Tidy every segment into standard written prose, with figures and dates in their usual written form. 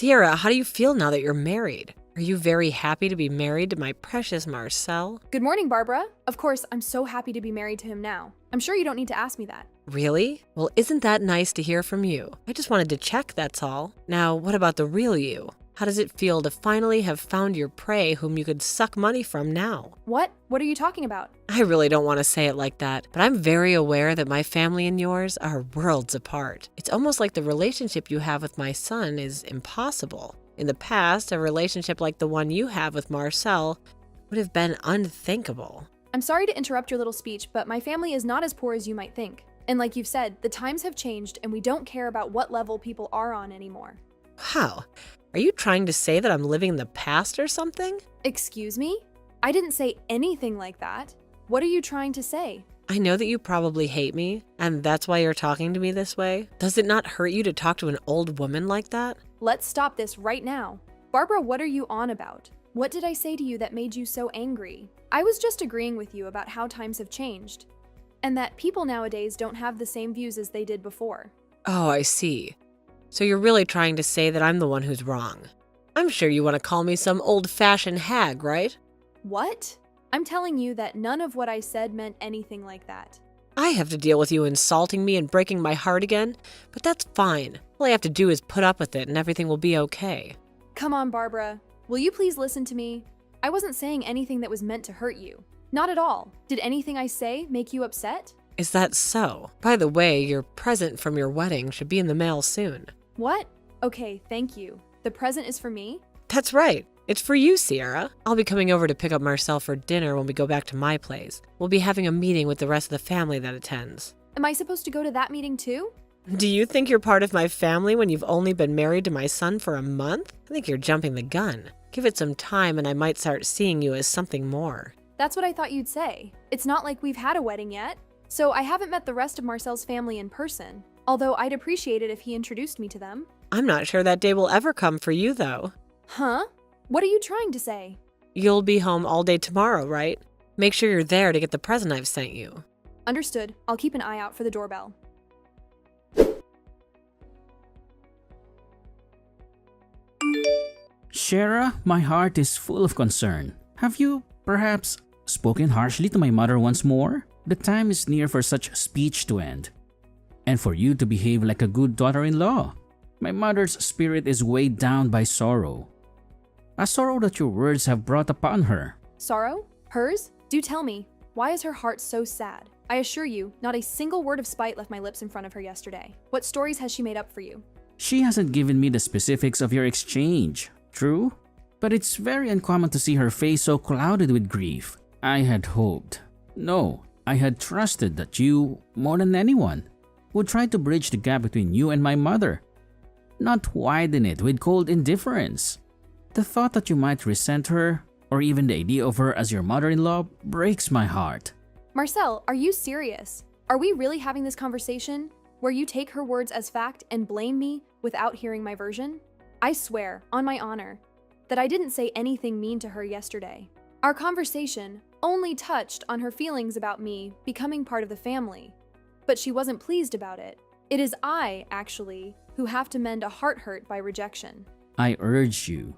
Sierra, how do you feel now that you're married? Are you very happy to be married to my precious Marcel? Good morning, Barbara. Of course, I'm so happy to be married to him now. I'm sure you don't need to ask me that. Really? Well, isn't that nice to hear from you? I just wanted to check, that's all. Now, what about the real you? How does it feel to finally have found your prey whom you could suck money from now? What? What are you talking about? I really don't want to say it like that, but I'm very aware that my family and yours are worlds apart. It's almost like the relationship you have with my son is impossible. In the past, a relationship like the one you have with Marcel would have been unthinkable. I'm sorry to interrupt your little speech, but my family is not as poor as you might think. And like you've said, the times have changed and we don't care about what level people are on anymore. Wow. Are you trying to say that I'm living in the past or something? Excuse me? I didn't say anything like that. What are you trying to say? I know that you probably hate me, and that's why you're talking to me this way. Does it not hurt you to talk to an old woman like that? Let's stop this right now. Barbara, what are you on about? What did I say to you that made you so angry? I was just agreeing with you about how times have changed, and that people nowadays don't have the same views as they did before. Oh, I see. So you're really trying to say that I'm the one who's wrong. I'm sure you want to call me some old-fashioned hag, right? What? I'm telling you that none of what I said meant anything like that. I have to deal with you insulting me and breaking my heart again, but that's fine. All I have to do is put up with it and everything will be okay. Come on, Barbara. Will you please listen to me? I wasn't saying anything that was meant to hurt you. Not at all. Did anything I say make you upset? Is that so? By the way, your present from your wedding should be in the mail soon. What? Okay, thank you. The present is for me? That's right. It's for you, Sierra. I'll be coming over to pick up Marcel for dinner when we go back to my place. We'll be having a meeting with the rest of the family that attends. Am I supposed to go to that meeting too? Do you think you're part of my family when you've only been married to my son for a month? I think you're jumping the gun. Give it some time and I might start seeing you as something more. That's what I thought you'd say. It's not like we've had a wedding yet. So I haven't met the rest of Marcel's family in person, although I'd appreciate it if he introduced me to them. I'm not sure that day will ever come for you, though. Huh? What are you trying to say? You'll be home all day tomorrow, right? Make sure you're there to get the present I've sent you. Understood. I'll keep an eye out for the doorbell. Shara, my heart is full of concern. Have you, perhaps, spoken harshly to my mother once more? The time is near for such speech to end, and for you to behave like a good daughter-in-law. My mother's spirit is weighed down by sorrow, a sorrow that your words have brought upon her. Sorrow? Hers? Do tell me, why is her heart so sad? I assure you, not a single word of spite left my lips in front of her yesterday. What stories has she made up for you? She hasn't given me the specifics of your exchange, true? But it's very uncommon to see her face so clouded with grief. I had hoped, no, I had trusted that you, more than anyone, would try to bridge the gap between you and my mother, not widen it with cold indifference. The thought that you might resent her, or even the idea of her as your mother-in-law, breaks my heart. Marcel, are you serious? Are we really having this conversation where you take her words as fact and blame me without hearing my version? I swear, on my honor, that I didn't say anything mean to her yesterday. Our conversation only touched on her feelings about me becoming part of the family, but she wasn't pleased about it. It is I, actually, who have to mend a heart hurt by rejection. I urge you,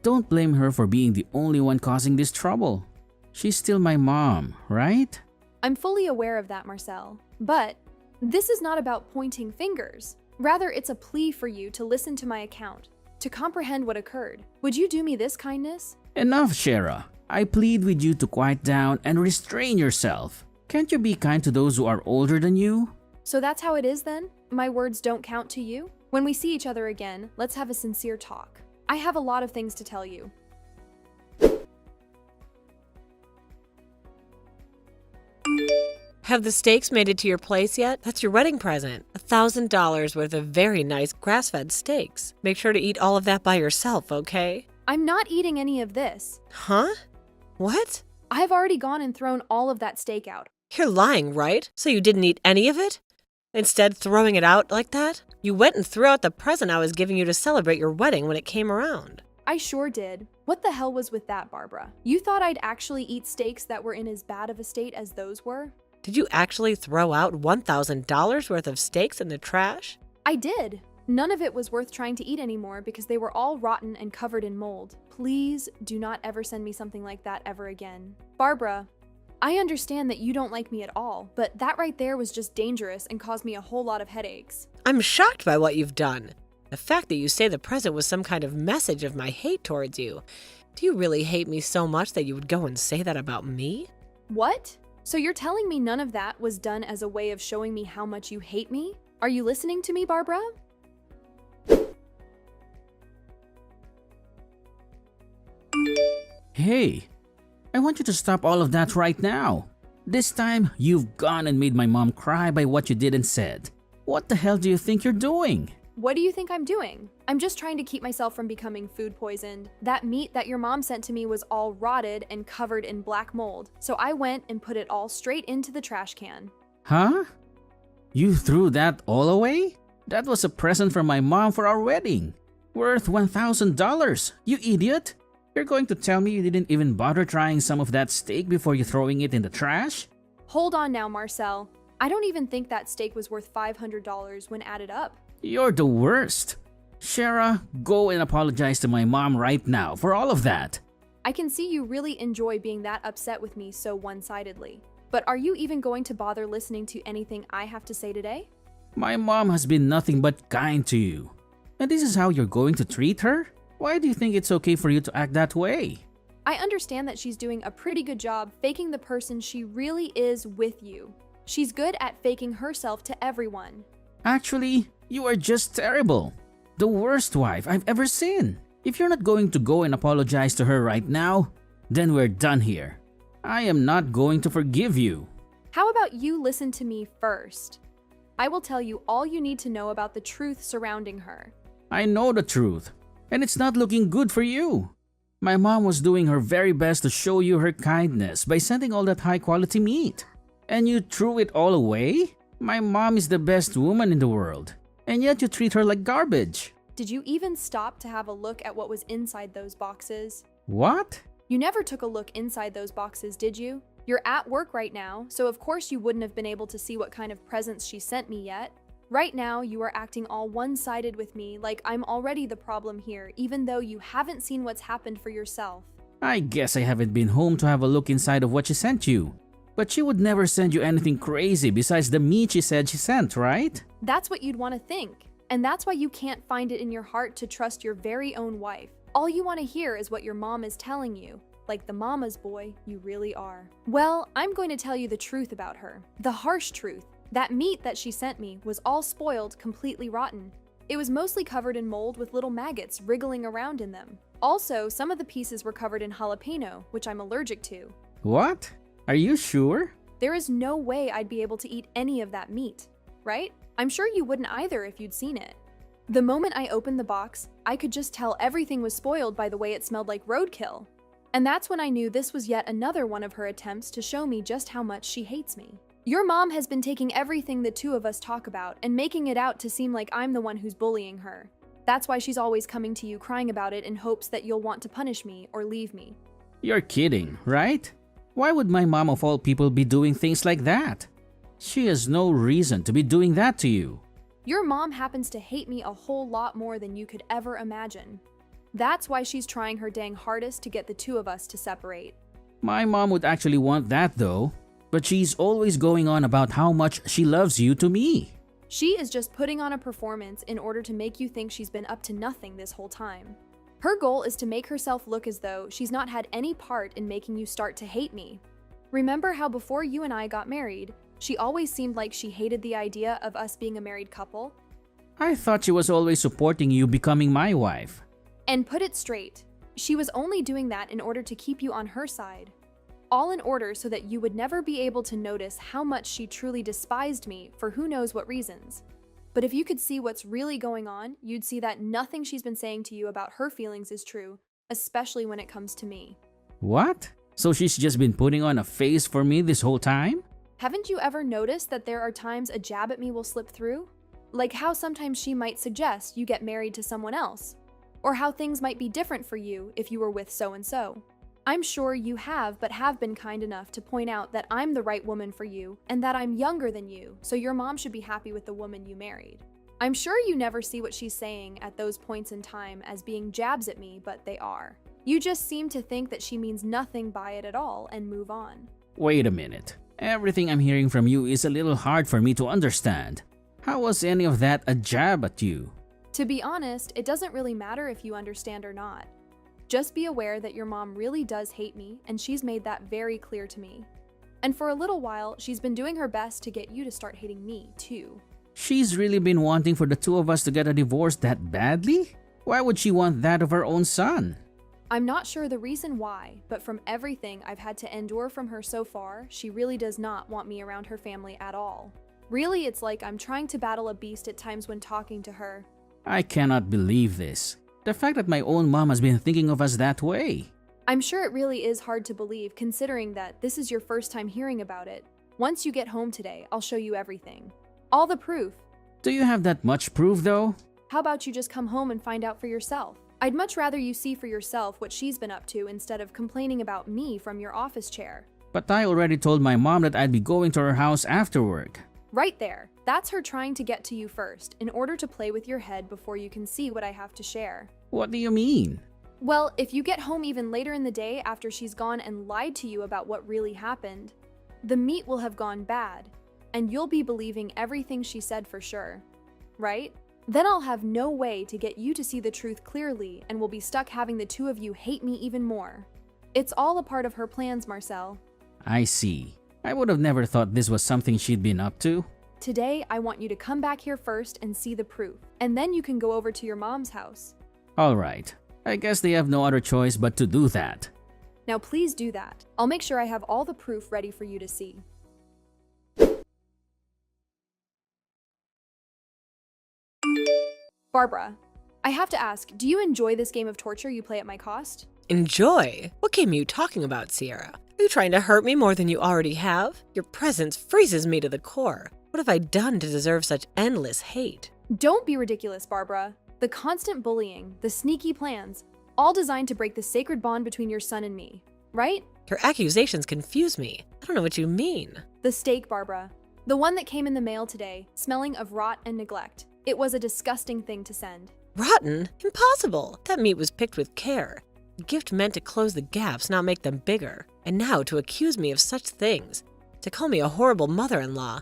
don't blame her for being the only one causing this trouble. She's still my mom, right? I'm fully aware of that, Marcel, but this is not about pointing fingers. Rather, it's a plea for you to listen to my account, to comprehend what occurred. Would you do me this kindness? Enough, Shara. I plead with you to quiet down and restrain yourself. Can't you be kind to those who are older than you? So that's how it is then? My words don't count to you? When we see each other again, let's have a sincere talk. I have a lot of things to tell you. Have the steaks made it to your place yet? That's your wedding present. $1,000 worth of very nice grass-fed steaks. Make sure to eat all of that by yourself, okay? I'm not eating any of this. Huh? What? I've already gone and thrown all of that steak out. You're lying, right? So you didn't eat any of it? Instead, throwing it out like that? You went and threw out the present I was giving you to celebrate your wedding when it came around. I sure did. What the hell was with that, Barbara? You thought I'd actually eat steaks that were in as bad of a state as those were? Did you actually throw out $1,000 worth of steaks in the trash? I did. None of it was worth trying to eat anymore because they were all rotten and covered in mold. Please do not ever send me something like that ever again. Barbara, I understand that you don't like me at all, but that right there was just dangerous and caused me a whole lot of headaches. I'm shocked by what you've done. The fact that you say the present was some kind of message of my hate towards you. Do you really hate me so much that you would go and say that about me? What? So you're telling me none of that was done as a way of showing me how much you hate me? Are you listening to me, Barbara? Hey, I want you to stop all of that right now. This time, you've gone and made my mom cry by what you did and said. What the hell do you think you're doing? What do you think I'm doing? I'm just trying to keep myself from becoming food poisoned. That meat that your mom sent to me was all rotted and covered in black mold, so I went and put it all straight into the trash can. Huh? You threw that all away? That was a present from my mom for our wedding. Worth $1,000, you idiot! You're going to tell me you didn't even bother trying some of that steak before you throwing it in the trash? Hold on now, Marcel. I don't even think that steak was worth $500 when added up. You're the worst. Shara, go and apologize to my mom right now for all of that. I can see you really enjoy being that upset with me so one-sidedly. But are you even going to bother listening to anything I have to say today? My mom has been nothing but kind to you. And this is how you're going to treat her? Why do you think it's okay for you to act that way? I understand that she's doing a pretty good job faking the person she really is with you. She's good at faking herself to everyone. Actually, you are just terrible. The worst wife I've ever seen. If you're not going to go and apologize to her right now, then we're done here. I am not going to forgive you. How about you listen to me first? I will tell you all you need to know about the truth surrounding her. I know the truth, and it's not looking good for you. My mom was doing her very best to show you her kindness by sending all that high-quality meat. And you threw it all away? My mom is the best woman in the world, and yet you treat her like garbage. Did you even stop to have a look at what was inside those boxes? What? You never took a look inside those boxes, did you? You're at work right now, so of course you wouldn't have been able to see what kind of presents she sent me yet. Right now, you are acting all one-sided with me, like I'm already the problem here, even though you haven't seen what's happened for yourself. I guess I haven't been home to have a look inside of what she sent you. But she would never send you anything crazy besides the meat she said she sent, right? That's what you'd want to think. And that's why you can't find it in your heart to trust your very own wife. All you want to hear is what your mom is telling you, like the mama's boy you really are. Well, I'm going to tell you the truth about her. The harsh truth. That meat that she sent me was all spoiled, completely rotten. It was mostly covered in mold with little maggots wriggling around in them. Also, some of the pieces were covered in jalapeno, which I'm allergic to. What? Are you sure? There is no way I'd be able to eat any of that meat, right? I'm sure you wouldn't either if you'd seen it. The moment I opened the box, I could just tell everything was spoiled by the way it smelled like roadkill. And that's when I knew this was yet another one of her attempts to show me just how much she hates me. Your mom has been taking everything the two of us talk about and making it out to seem like I'm the one who's bullying her. That's why she's always coming to you crying about it in hopes that you'll want to punish me or leave me. You're kidding, right? Why would my mom of all people be doing things like that? She has no reason to be doing that to you. Your mom happens to hate me a whole lot more than you could ever imagine. That's why she's trying her dang hardest to get the two of us to separate. My mom would actually want that though, but she's always going on about how much she loves you to me. She is just putting on a performance in order to make you think she's been up to nothing this whole time. Her goal is to make herself look as though she's not had any part in making you start to hate me. Remember how before you and I got married, she always seemed like she hated the idea of us being a married couple? I thought she was always supporting you becoming my wife. And put it straight, she was only doing that in order to keep you on her side. All in order so that you would never be able to notice how much she truly despised me for who knows what reasons. But if you could see what's really going on, you'd see that nothing she's been saying to you about her feelings is true, especially when it comes to me. What? So she's just been putting on a face for me this whole time? Haven't you ever noticed that there are times a jab at me will slip through? Like how sometimes she might suggest you get married to someone else, or how things might be different for you if you were with so-and-so. I'm sure you have been kind enough to point out that I'm the right woman for you and that I'm younger than you, so your mom should be happy with the woman you married. I'm sure you never see what she's saying at those points in time as being jabs at me, but they are. You just seem to think that she means nothing by it at all and move on. Wait a minute. Everything I'm hearing from you is a little hard for me to understand. How was any of that a jab at you? To be honest, it doesn't really matter if you understand or not. Just be aware that your mom really does hate me, and she's made that very clear to me. And for a little while, she's been doing her best to get you to start hating me, too. She's really been wanting for the two of us to get a divorce that badly? Why would she want that of her own son? I'm not sure the reason why, but from everything I've had to endure from her so far, she really does not want me around her family at all. Really, it's like I'm trying to battle a beast at times when talking to her. I cannot believe this. The fact that my own mom has been thinking of us that way. I'm sure it really is hard to believe considering that this is your first time hearing about it. Once you get home today, I'll show you everything. All the proof. Do you have that much proof though? How about you just come home and find out for yourself? I'd much rather you see for yourself what she's been up to instead of complaining about me from your office chair. But I already told my mom that I'd be going to her house after work. Right there. That's her trying to get to you first, in order to play with your head before you can see what I have to share. What do you mean? Well, if you get home even later in the day after she's gone and lied to you about what really happened, the meat will have gone bad, and you'll be believing everything she said for sure. Right? Then I'll have no way to get you to see the truth clearly, and we'll be stuck having the two of you hate me even more. It's all a part of her plans, Marcel. I see. I would have never thought this was something she'd been up to. Today, I want you to come back here first and see the proof, and then you can go over to your mom's house. Alright, I guess they have no other choice but to do that. Now please do that. I'll make sure I have all the proof ready for you to see. Barbara, I have to ask, do you enjoy this game of torture you play at my cost? Enjoy? What game are you talking about, Sierra? Are you trying to hurt me more than you already have? Your presence freezes me to the core. What have I done to deserve such endless hate? Don't be ridiculous, Barbara. The constant bullying, the sneaky plans, all designed to break the sacred bond between your son and me, right? Your accusations confuse me. I don't know what you mean. The steak, Barbara. The one that came in the mail today, smelling of rot and neglect. It was a disgusting thing to send. Rotten? Impossible. That meat was picked with care. A gift meant to close the gaps, not make them bigger. And now to accuse me of such things. To call me a horrible mother-in-law.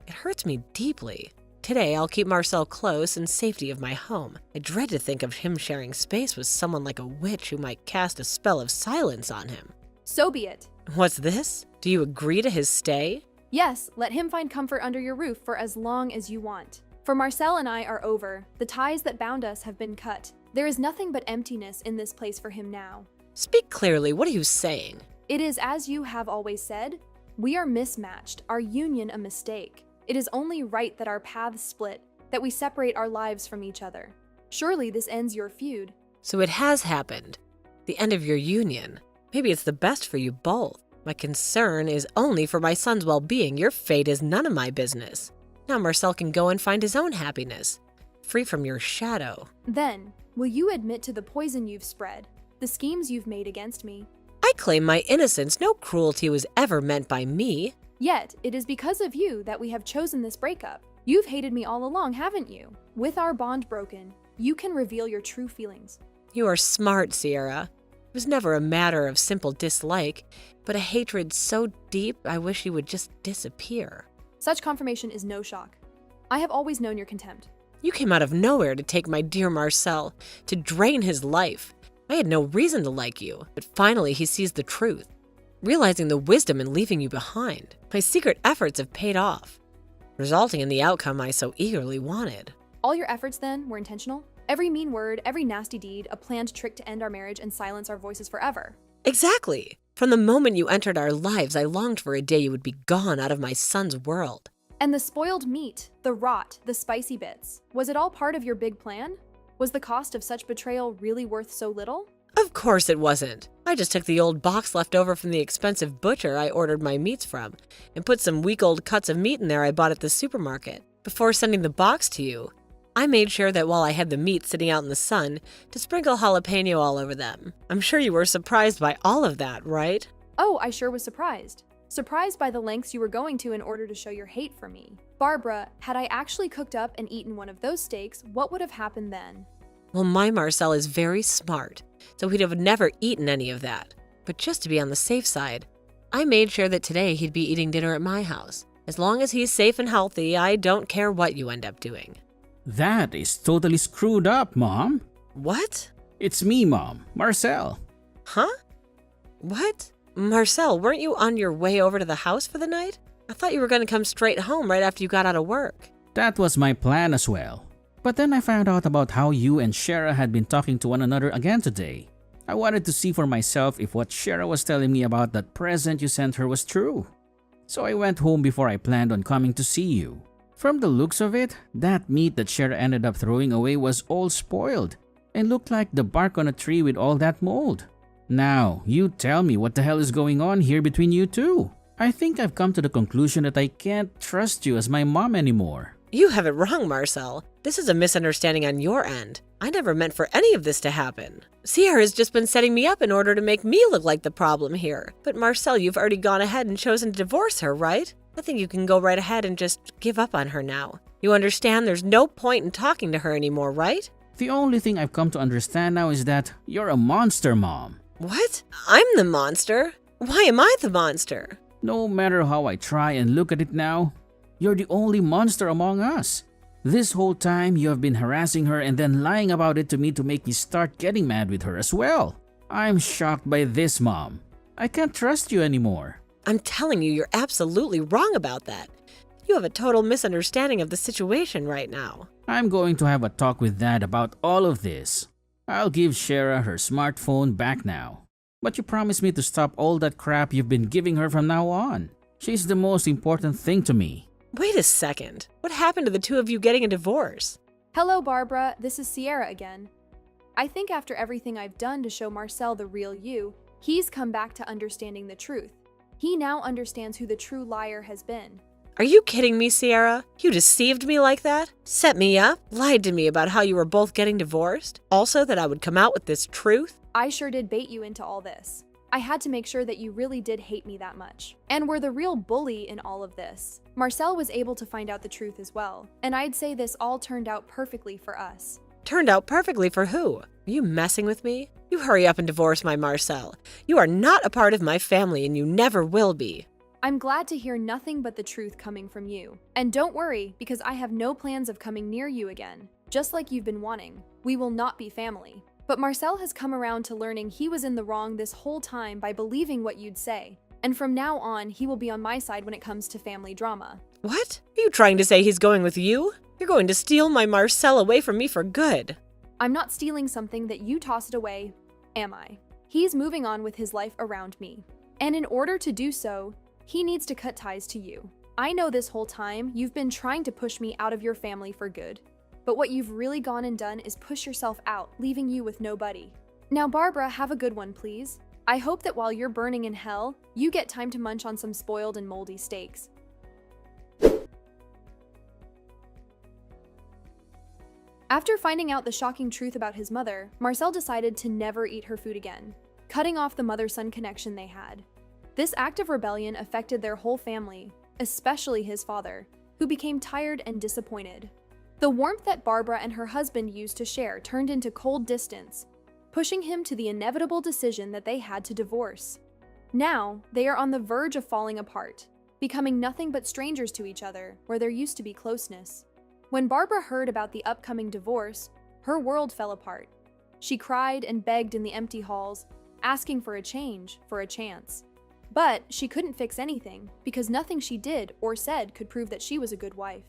It hurts me deeply. Today, I'll keep Marcel close in safety of my home. I dread to think of him sharing space with someone like a witch who might cast a spell of silence on him. So be it. What's this? Do you agree to his stay? Yes, let him find comfort under your roof for as long as you want. For Marcel and I are over. The ties that bound us have been cut. There is nothing but emptiness in this place for him now. Speak clearly. What are you saying? It is as you have always said. We are mismatched, our union a mistake. It is only right that our paths split, that we separate our lives from each other. Surely this ends your feud. So it has happened. The end of your union. Maybe it's the best for you both. My concern is only for my son's well-being. Your fate is none of my business. Now Marcel can go and find his own happiness, free from your shadow. Then, will you admit to the poison you've spread, the schemes you've made against me? I claim my innocence. No cruelty was ever meant by me. Yet, it is because of you that we have chosen this breakup. You've hated me all along, haven't you? With our bond broken, you can reveal your true feelings. You are smart, Sierra. It was never a matter of simple dislike, but a hatred so deep I wish you would just disappear. Such confirmation is no shock. I have always known your contempt. You came out of nowhere to take my dear Marcel, to drain his life. I had no reason to like you, but finally he sees the truth, realizing the wisdom in leaving you behind. My secret efforts have paid off, resulting in the outcome I so eagerly wanted. All your efforts, then, were intentional? Every mean word, every nasty deed, a planned trick to end our marriage and silence our voices forever. Exactly. From the moment you entered our lives, I longed for a day you would be gone out of my son's world. And the spoiled meat, the rot, the spicy bits, was it all part of your big plan? Was the cost of such betrayal really worth so little? Of course it wasn't. I just took the old box left over from the expensive butcher I ordered my meats from and put some week-old cuts of meat in there I bought at the supermarket. Before sending the box to you, I made sure that while I had the meat sitting out in the sun, to sprinkle jalapeno all over them. I'm sure you were surprised by all of that, right? Oh, I sure was surprised. surprised by the lengths you were going to in order to show your hate for me. Barbara, had I actually cooked up and eaten one of those steaks, what would have happened then? Well, my Marcel is very smart, so he'd have never eaten any of that. But just to be on the safe side, I made sure that today he'd be eating dinner at my house. As long as he's safe and healthy, I don't care what you end up doing. That is totally screwed up, Mom. What? It's me, Mom, Marcel. Huh? What? Marcel, weren't you on your way over to the house for the night? I thought you were going to come straight home right after you got out of work. That was my plan as well. But then I found out about how you and Shara had been talking to one another again today. I wanted to see for myself if what Shara was telling me about that present you sent her was true. So I went home before I planned on coming to see you. From the looks of it, that meat that Shara ended up throwing away was all spoiled and looked like the bark on a tree with all that mold. Now, you tell me what the hell is going on here between you two. I think I've come to the conclusion that I can't trust you as my mom anymore. You have it wrong, Marcel. This is a misunderstanding on your end. I never meant for any of this to happen. Sierra's just been setting me up in order to make me look like the problem here. But Marcel, you've already gone ahead and chosen to divorce her, right? I think you can go right ahead and just give up on her now. You understand there's no point in talking to her anymore, right? The only thing I've come to understand now is that you're a monster, Mom. What? I'm the monster? Why am I the monster? No matter how I try and look at it now, you're the only monster among us. This whole time you have been harassing her and then lying about it to me to make me start getting mad with her as well. I'm shocked by this, Mom. I can't trust you anymore. I'm telling you, you're absolutely wrong about that. You have a total misunderstanding of the situation right now. I'm going to have a talk with Dad about all of this. I'll give Shara her smartphone back now. But you promised me to stop all that crap you've been giving her from now on. She's the most important thing to me. Wait a second. What happened to the two of you getting a divorce? Hello, Barbara. This is Sierra again. I think after everything I've done to show Marcel the real you, he's come back to understanding the truth. He now understands who the true liar has been. Are you kidding me, Sierra? You deceived me like that? Set me up? Lied to me about how you were both getting divorced? Also that I would come out with this truth? I sure did bait you into all this. I had to make sure that you really did hate me that much, and were the real bully in all of this. Marcel was able to find out the truth as well, and I'd say this all turned out perfectly for us. Turned out perfectly for who? Are you messing with me? You hurry up and divorce my Marcel. You are not a part of my family and you never will be. I'm glad to hear nothing but the truth coming from you. And don't worry, because I have no plans of coming near you again. Just like you've been wanting, we will not be family. But Marcel has come around to learning he was in the wrong this whole time by believing what you'd say. And from now on, he will be on my side when it comes to family drama. What? Are you trying to say he's going with you? You're going to steal my Marcel away from me for good. I'm not stealing something that you tossed away, am I? He's moving on with his life around me. And in order to do so, he needs to cut ties to you. I know this whole time you've been trying to push me out of your family for good. But what you've really gone and done is push yourself out, leaving you with nobody. Now, Barbara, have a good one, please. I hope that while you're burning in hell, you get time to munch on some spoiled and moldy steaks. After finding out the shocking truth about his mother, Marcel decided to never eat her food again, cutting off the mother-son connection they had. This act of rebellion affected their whole family, especially his father, who became tired and disappointed. The warmth that Barbara and her husband used to share turned into cold distance, pushing him to the inevitable decision that they had to divorce. Now, they are on the verge of falling apart, becoming nothing but strangers to each other where there used to be closeness. When Barbara heard about the upcoming divorce, her world fell apart. She cried and begged in the empty halls, asking for a change, for a chance. But she couldn't fix anything because nothing she did or said could prove that she was a good wife.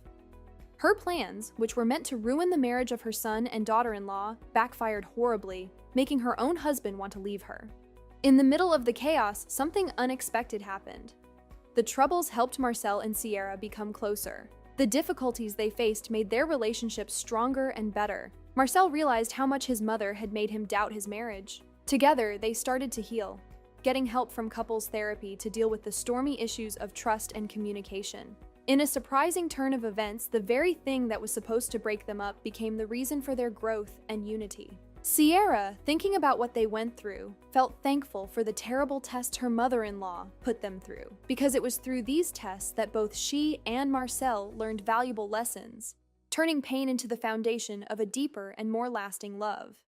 Her plans, which were meant to ruin the marriage of her son and daughter-in-law, backfired horribly, making her own husband want to leave her. In the middle of the chaos, something unexpected happened. The troubles helped Marcel and Sierra become closer. The difficulties they faced made their relationship stronger and better. Marcel realized how much his mother had made him doubt his marriage. Together, they started to heal, getting help from couples therapy to deal with the stormy issues of trust and communication. In a surprising turn of events, the very thing that was supposed to break them up became the reason for their growth and unity. Sierra, thinking about what they went through, felt thankful for the terrible test her mother-in-law put them through, because it was through these tests that both she and Marcel learned valuable lessons, turning pain into the foundation of a deeper and more lasting love.